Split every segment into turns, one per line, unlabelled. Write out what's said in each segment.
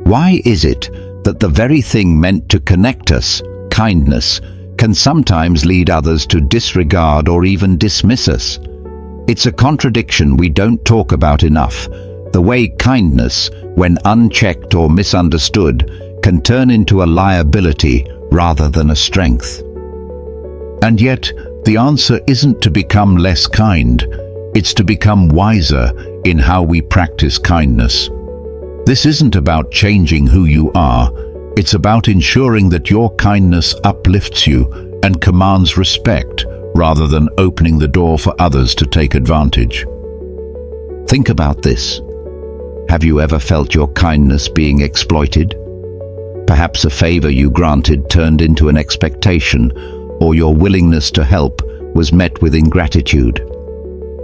Why is it that the very thing meant to connect us, kindness, can sometimes lead others to disregard or even dismiss us? It's a contradiction we don't talk about enough, the way kindness, when unchecked or misunderstood, can turn into a liability rather than a strength. And yet, the answer isn't to become less kind, it's to become wiser in how we practice kindness. This isn't about changing who you are, it's about ensuring that your kindness uplifts you and commands respect rather than opening the door for others to take advantage. Think about this. Have you ever felt your kindness being exploited? Perhaps a favor you granted turned into an expectation, or your willingness to help was met with ingratitude.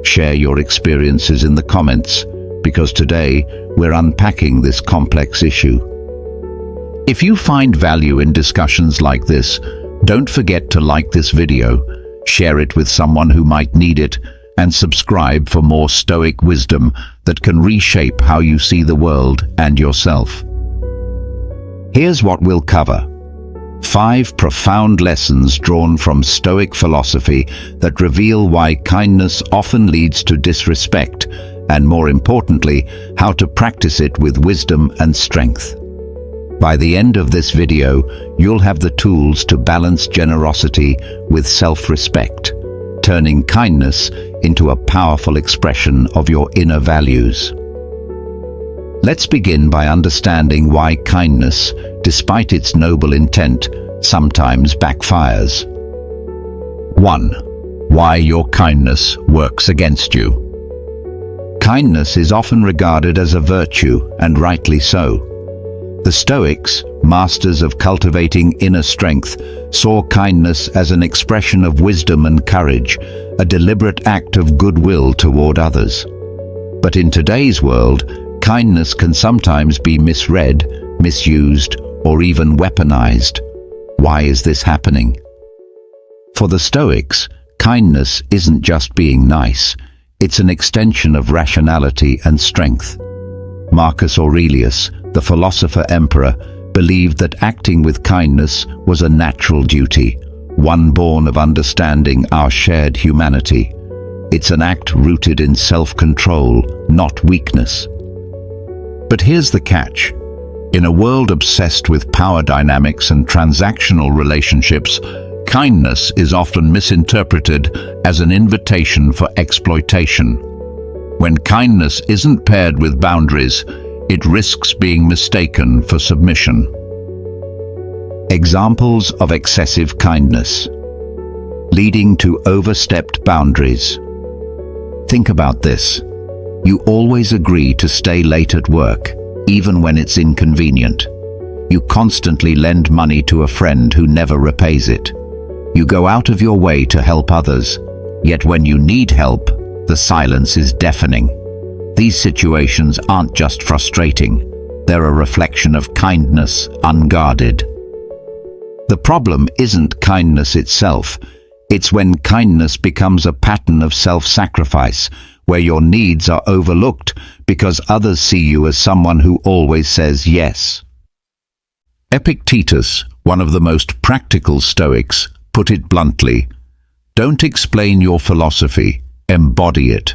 Share your experiences in the comments, because today we're unpacking this complex issue. If you find value in discussions like this, don't forget to like this video, share it with someone who might need it, and subscribe for more Stoic wisdom that can reshape how you see the world and yourself. Here's what we'll cover. 5 profound lessons drawn from Stoic philosophy that reveal why kindness often leads to disrespect, and more importantly, how to practice it with wisdom and strength. By the end of this video, you'll have the tools to balance generosity with self-respect, turning kindness into a powerful expression of your inner values. Let's begin by understanding why kindness, despite its noble intent, sometimes backfires. 1. Why your kindness works against you. Kindness is often regarded as a virtue, and rightly so. The Stoics, masters of cultivating inner strength, saw kindness as an expression of wisdom and courage, a deliberate act of goodwill toward others. But in today's world, kindness can sometimes be misread, misused, or even weaponized. Why is this happening? For the Stoics, kindness isn't just being nice, it's an extension of rationality and strength. Marcus Aurelius, the philosopher-emperor, believed that acting with kindness was a natural duty, one born of understanding our shared humanity. It's an act rooted in self-control, not weakness. But here's the catch. In a world obsessed with power dynamics and transactional relationships, kindness is often misinterpreted as an invitation for exploitation. When kindness isn't paired with boundaries, it risks being mistaken for submission. Examples of excessive kindness, leading to overstepped boundaries. Think about this. You always agree to stay late at work, even when it's inconvenient. You constantly lend money to a friend who never repays it. You go out of your way to help others, yet when you need help, the silence is deafening. These situations aren't just frustrating, they're a reflection of kindness unguarded. The problem isn't kindness itself, it's when kindness becomes a pattern of self-sacrifice, where your needs are overlooked because others see you as someone who always says yes. Epictetus, one of the most practical Stoics, put it bluntly, "Don't explain your philosophy, embody it."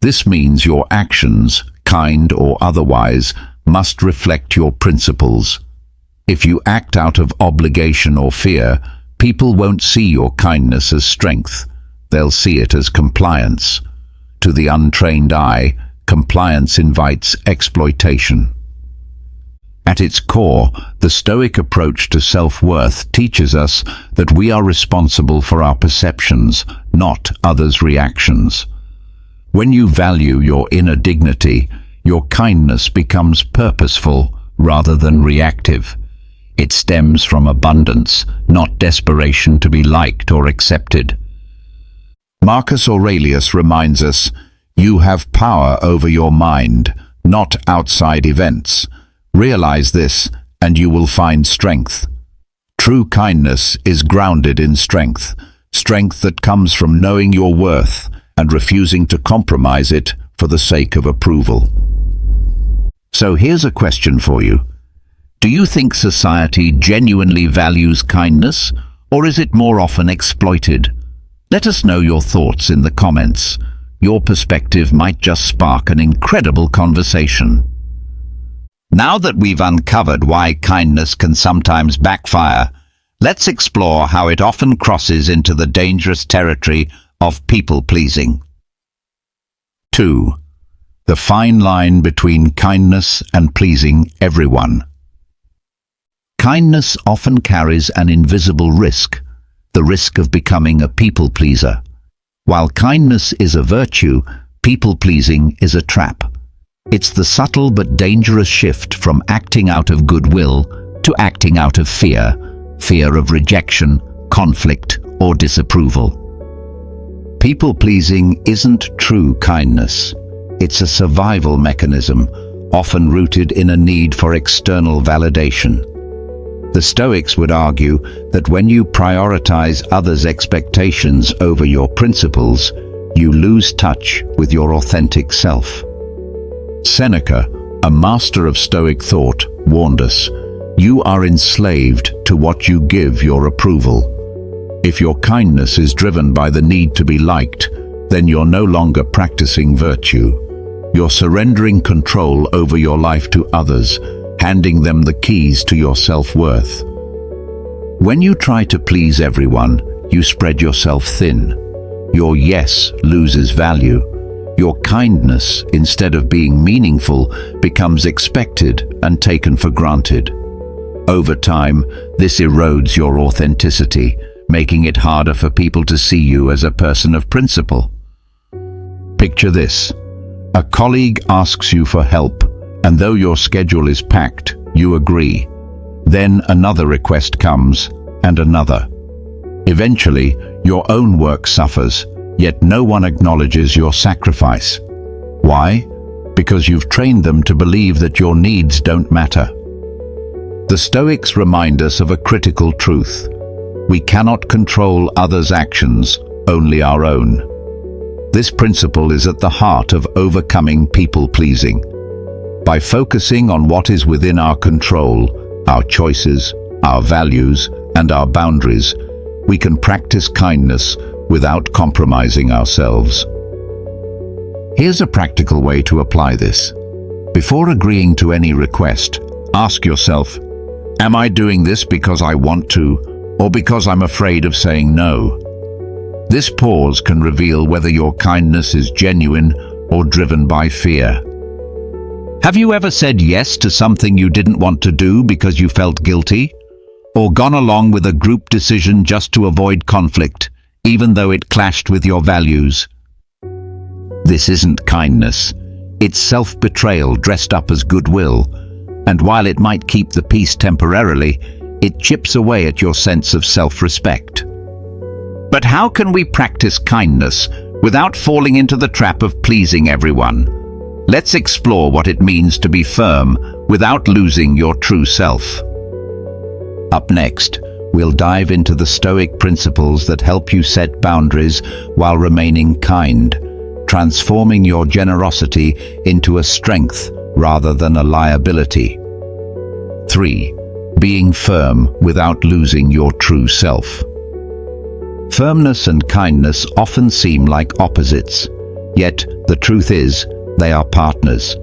This means your actions, kind or otherwise, must reflect your principles. If you act out of obligation or fear, people won't see your kindness as strength. They'll see it as compliance. To the untrained eye, compliance invites exploitation. At its core, the Stoic approach to self-worth teaches us that we are responsible for our perceptions, not others' reactions. When you value your inner dignity, your kindness becomes purposeful rather than reactive. It stems from abundance, not desperation to be liked or accepted. Marcus Aurelius reminds us, "You have power over your mind, not outside events. Realize this, and you will find strength." True kindness is grounded in strength, strength that comes from knowing your worth and refusing to compromise it for the sake of approval. So here's a question for you. Do you think society genuinely values kindness, or is it more often exploited? Let us know your thoughts in the comments. Your perspective might just spark an incredible conversation. Now that we've uncovered why kindness can sometimes backfire, let's explore how it often crosses into the dangerous territory of people-pleasing. 2. The fine line between kindness and pleasing everyone. Kindness often carries an invisible risk, the risk of becoming a people-pleaser. While kindness is a virtue, people-pleasing is a trap. It's the subtle but dangerous shift from acting out of goodwill to acting out of fear of rejection, conflict, or disapproval. People-pleasing isn't true kindness. It's a survival mechanism, often rooted in a need for external validation. The Stoics would argue that when you prioritize others' expectations over your principles, you lose touch with your authentic self. Seneca, a master of Stoic thought, warned us, "You are enslaved to what you give your approval." If your kindness is driven by the need to be liked, then you're no longer practicing virtue. You're surrendering control over your life to others, handing them the keys to your self-worth. When you try to please everyone, you spread yourself thin. Your yes loses value. Your kindness, instead of being meaningful, becomes expected and taken for granted. Over time, this erodes your authenticity, making it harder for people to see you as a person of principle. Picture this. A colleague asks you for help, and though your schedule is packed, you agree. Then another request comes, and another. Eventually, your own work suffers, yet no one acknowledges your sacrifice. Why? Because you've trained them to believe that your needs don't matter. The Stoics remind us of a critical truth. We cannot control others' actions, only our own. This principle is at the heart of overcoming people-pleasing. By focusing on what is within our control, our choices, our values, and our boundaries, we can practice kindness without compromising ourselves. Here's a practical way to apply this. Before agreeing to any request, ask yourself, am I doing this because I want to, or because I'm afraid of saying no? This pause can reveal whether your kindness is genuine or driven by fear. Have you ever said yes to something you didn't want to do because you felt guilty? Or gone along with a group decision just to avoid conflict, even though it clashed with your values? This isn't kindness. It's self-betrayal dressed up as goodwill, and while it might keep the peace temporarily, it chips away at your sense of self-respect. But how can we practice kindness without falling into the trap of pleasing everyone? Let's explore what it means to be firm without losing your true self. Up next, we'll dive into the Stoic principles that help you set boundaries while remaining kind, transforming your generosity into a strength rather than a liability. 3. Being firm without losing your true self. Firmness and kindness often seem like opposites, yet the truth is, they are partners.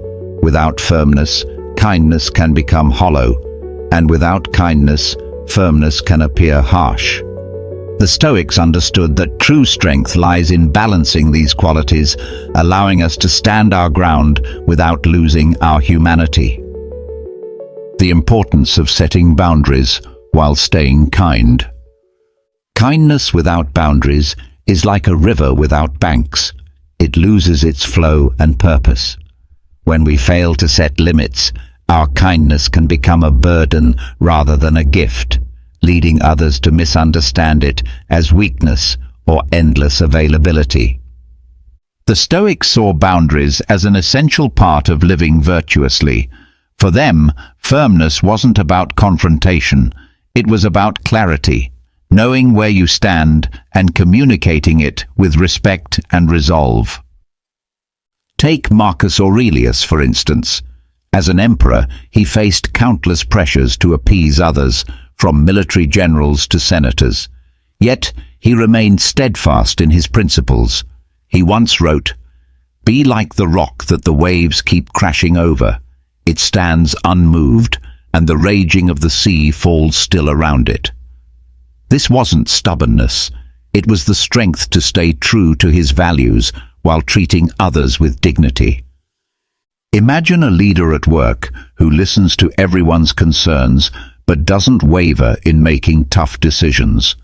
Without firmness, kindness can become hollow, and without kindness, firmness can appear harsh. The Stoics understood that true strength lies in balancing these qualities, allowing us to stand our ground without losing our humanity. The importance of setting boundaries while staying kind. Kindness without boundaries is like a river without banks. It loses its flow and purpose. When we fail to set limits, our kindness can become a burden rather than a gift, leading others to misunderstand it as weakness or endless availability. The Stoics saw boundaries as an essential part of living virtuously. For them, firmness wasn't about confrontation, it was about clarity, knowing where you stand and communicating it with respect and resolve. Take Marcus Aurelius, for instance. As an emperor, he faced countless pressures to appease others, from military generals to senators. Yet, he remained steadfast in his principles. He once wrote, "Be like the rock that the waves keep crashing over. It stands unmoved, and the raging of the sea falls still around it." This wasn't stubbornness. It was the strength to stay true to his values while treating others with dignity. Imagine a leader at work who listens to everyone's concerns but doesn't waver in making tough decisions.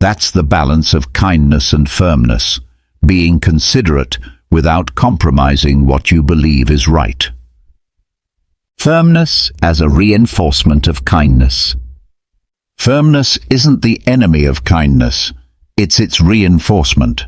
That's the balance of kindness and firmness, being considerate without compromising what you believe is right. Firmness as a reinforcement of kindness. Firmness isn't the enemy of kindness, it's its reinforcement.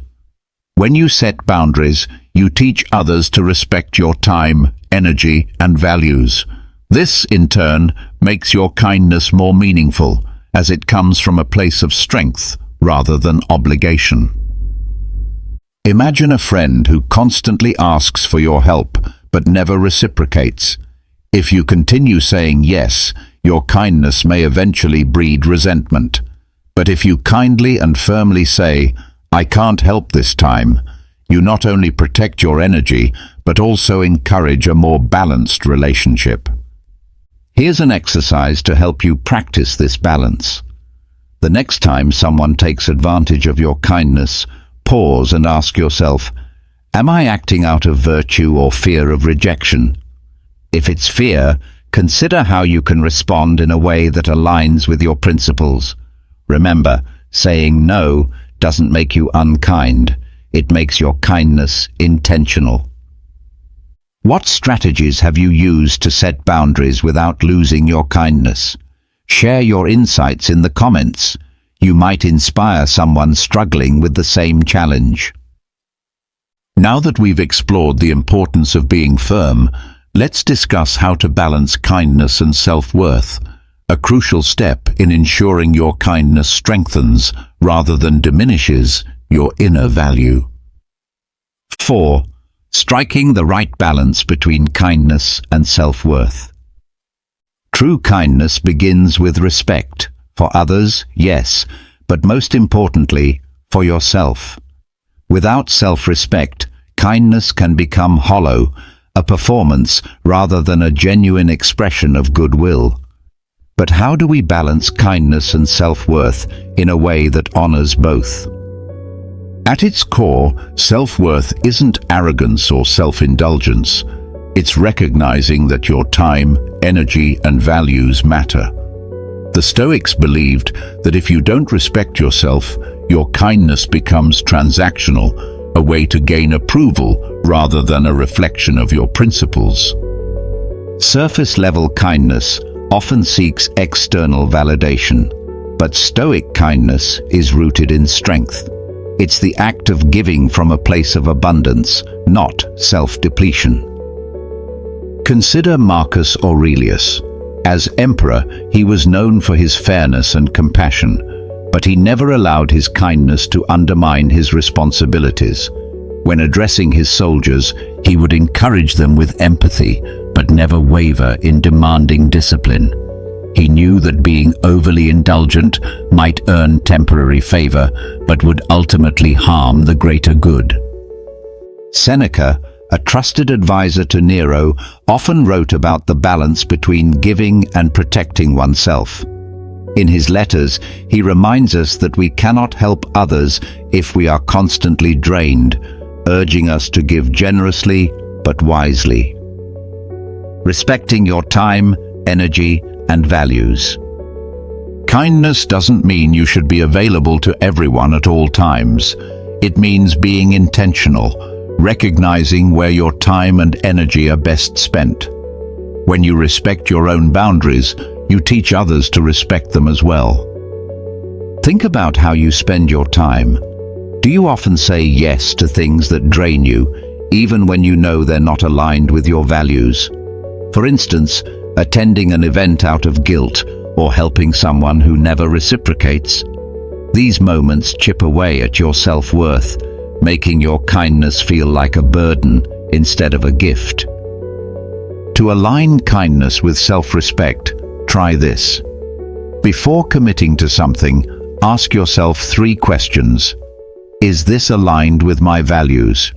When you set boundaries, you teach others to respect your time, energy, and values. This, in turn, makes your kindness more meaningful, as it comes from a place of strength rather than obligation. Imagine a friend who constantly asks for your help but never reciprocates. If you continue saying yes, your kindness may eventually breed resentment. But if you kindly and firmly say, "I can't help this time," you not only protect your energy, but also encourage a more balanced relationship. Here's an exercise to help you practice this balance. The next time someone takes advantage of your kindness, pause and ask yourself, am I acting out of virtue or fear of rejection? If it's fear, consider how you can respond in a way that aligns with your principles. Remember, saying no doesn't make you unkind. It makes your kindness intentional. What strategies have you used to set boundaries without losing your kindness? Share your insights in the comments. You might inspire someone struggling with the same challenge. Now that we've explored the importance of being firm, let's discuss how to balance kindness and self-worth, a crucial step in ensuring your kindness strengthens rather than diminishes your inner value. 4. Striking the right balance between kindness and self-worth. True kindness begins with respect, for others, yes, but most importantly, for yourself. Without self-respect, kindness can become hollow, a performance rather than a genuine expression of goodwill. But how do we balance kindness and self-worth in a way that honors both? At its core, self-worth isn't arrogance or self-indulgence. It's recognizing that your time, energy, and values matter. The Stoics believed that if you don't respect yourself, your kindness becomes transactional, a way to gain approval rather than a reflection of your principles. Surface-level kindness often seeks external validation, but Stoic kindness is rooted in strength. It's the act of giving from a place of abundance, not self-depletion. Consider Marcus Aurelius. As emperor, he was known for his fairness and compassion, but he never allowed his kindness to undermine his responsibilities. When addressing his soldiers, he would encourage them with empathy, but never waver in demanding discipline. He knew that being overly indulgent might earn temporary favor, but would ultimately harm the greater good. Seneca, a trusted advisor to Nero, often wrote about the balance between giving and protecting oneself. In his letters, he reminds us that we cannot help others if we are constantly drained, urging us to give generously but wisely. Respecting your time, energy, and values. Kindness doesn't mean you should be available to everyone at all times. It means being intentional, recognizing where your time and energy are best spent. When you respect your own boundaries, you teach others to respect them as well. Think about how you spend your time. Do you often say yes to things that drain you, even when you know they're not aligned with your values? For instance, attending an event out of guilt or helping someone who never reciprocates. These moments chip away at your self-worth, making your kindness feel like a burden instead of a gift. To To align kindness with self-respect, try this. Before committing to something, ask yourself 3 questions. Is this aligned with my values?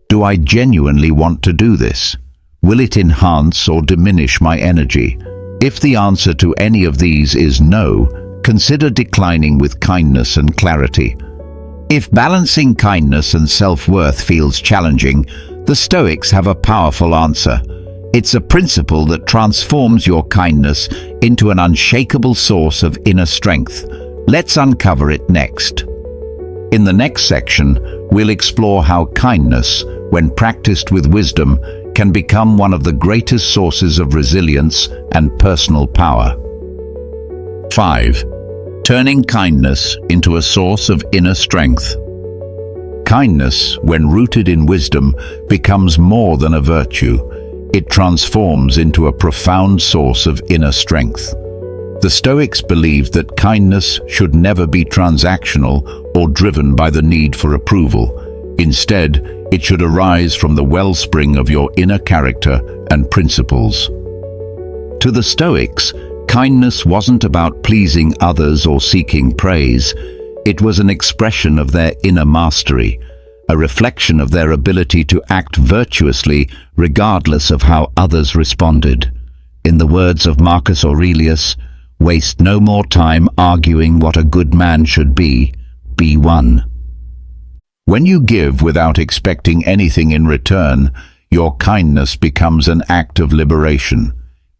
Do I genuinely want to do this? Will it enhance or diminish my energy? If the answer to any of these is no, consider declining with kindness and clarity. If balancing kindness and self-worth feels challenging, the Stoics have a powerful answer. It's a principle that transforms your kindness into an unshakable source of inner strength. Let's uncover it next. In the next section, we'll explore how kindness, when practiced with wisdom, can become one of the greatest sources of resilience and personal power. 5. Turning kindness into a source of inner strength. Kindness, when rooted in wisdom, becomes more than a virtue. It transforms into a profound source of inner strength. The Stoics believed that kindness should never be transactional or driven by the need for approval. Instead, it should arise from the wellspring of your inner character and principles. To the Stoics, kindness wasn't about pleasing others or seeking praise. It was an expression of their inner mastery, a reflection of their ability to act virtuously regardless of how others responded. In the words of Marcus Aurelius, "Waste no more time arguing what a good man should be one." When you give without expecting anything in return, your kindness becomes an act of liberation.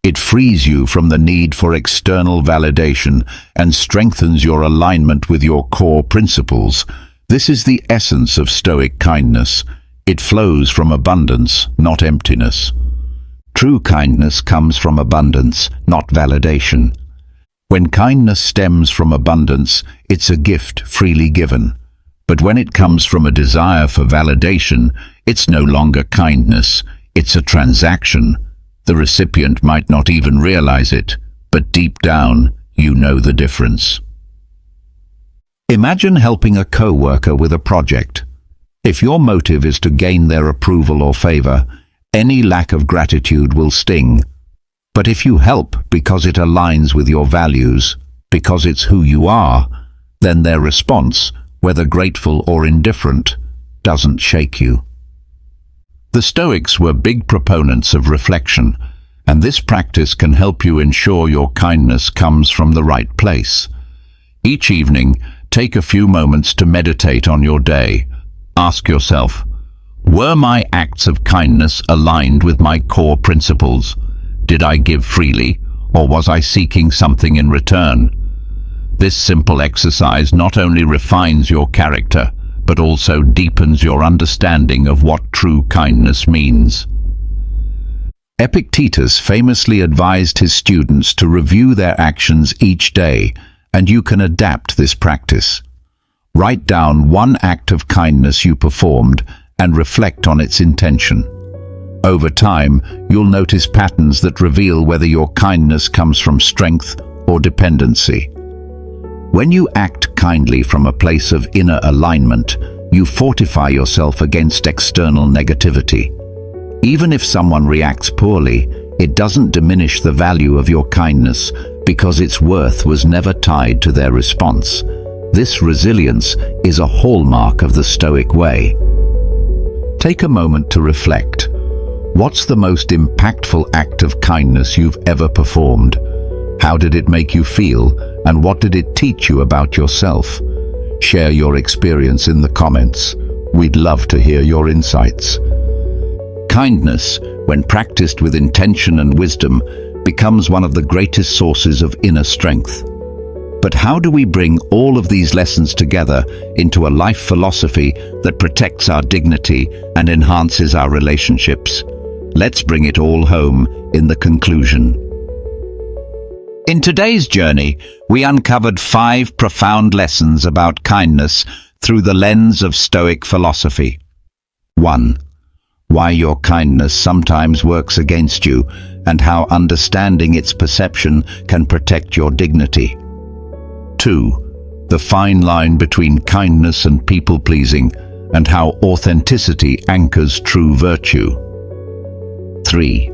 It frees you from the need for external validation and strengthens your alignment with your core principles. This is the essence of Stoic kindness. It flows from abundance, not emptiness. True kindness comes from abundance, not validation. When kindness stems from abundance, it's a gift freely given. But when it comes from a desire for validation, it's no longer kindness, it's a transaction. The recipient might not even realize it, but deep down, you know the difference. Imagine helping a co-worker with a project. If your motive is to gain their approval or favor, any lack of gratitude will sting. But if you help because it aligns with your values, because it's who you are, then their response, whether grateful or indifferent, doesn't shake you. The Stoics were big proponents of reflection, and this practice can help you ensure your kindness comes from the right place. Each evening, take a few moments to meditate on your day. Ask yourself, were my acts of kindness aligned with my core principles? Did I give freely, or was I seeking something in return? This simple exercise not only refines your character, but also deepens your understanding of what true kindness means. Epictetus famously advised his students to review their actions each day, and you can adapt this practice. Write down one act of kindness you performed and reflect on its intention. Over time, you'll notice patterns that reveal whether your kindness comes from strength or dependency. When you act kindly from a place of inner alignment, you fortify yourself against external negativity. Even if someone reacts poorly, it doesn't diminish the value of your kindness because its worth was never tied to their response. This resilience is a hallmark of the Stoic Way. Take a moment to reflect. What's the most impactful act of kindness you've ever performed? How did it make you feel, and what did it teach you about yourself? Share your experience in the comments. We'd love to hear your insights. Kindness, when practiced with intention and wisdom, becomes one of the greatest sources of inner strength. But how do we bring all of these lessons together into a life philosophy that protects our dignity and enhances our relationships? Let's bring it all home in the conclusion. In today's journey, we uncovered 5 profound lessons about kindness through the lens of Stoic philosophy. 1. Why your kindness sometimes works against you, and how understanding its perception can protect your dignity. 2. The fine line between kindness and people-pleasing, and how authenticity anchors true virtue. 3.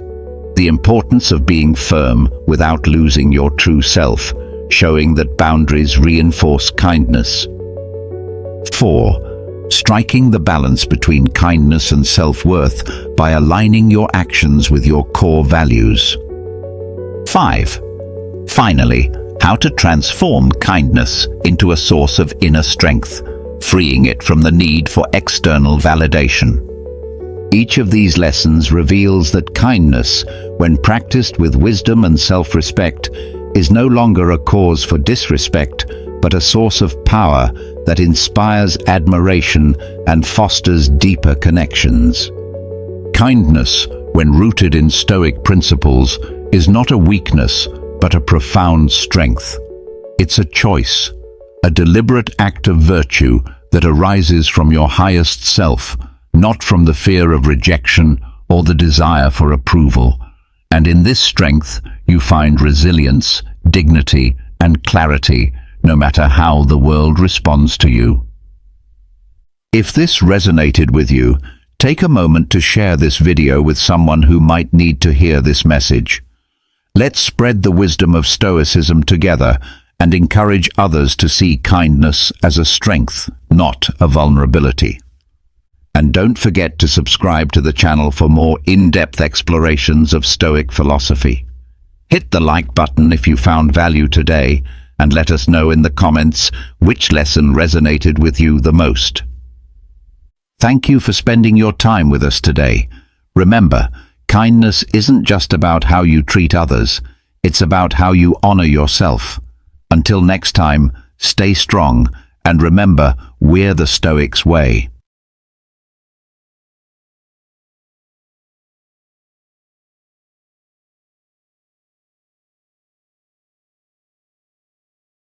The importance of being firm without losing your true self, showing that boundaries reinforce kindness. 4. Striking the balance between kindness and self-worth by aligning your actions with your core values. 5. Finally, how to transform kindness into a source of inner strength, freeing it from the need for external validation. Each of these lessons reveals that kindness, when practiced with wisdom and self-respect, is no longer a cause for disrespect, but a source of power that inspires admiration and fosters deeper connections. Kindness, when rooted in Stoic principles, is not a weakness, but a profound strength. It's a choice, a deliberate act of virtue that arises from your highest self, not from the fear of rejection or the desire for approval. And in this strength, you find resilience, dignity, and clarity, no matter how the world responds to you. If this resonated with you, take a moment to share this video with someone who might need to hear this message. Let's spread the wisdom of Stoicism together and encourage others to see kindness as a strength, not a vulnerability. And don't forget to subscribe to the channel for more in-depth explorations of Stoic philosophy. Hit the like button if you found value today, and let us know in the comments which lesson resonated with you the most. Thank you for spending your time with us today. Remember, kindness isn't just about how you treat others, it's about how you honor yourself. Until next time, stay strong, and remember, we're the Stoics way.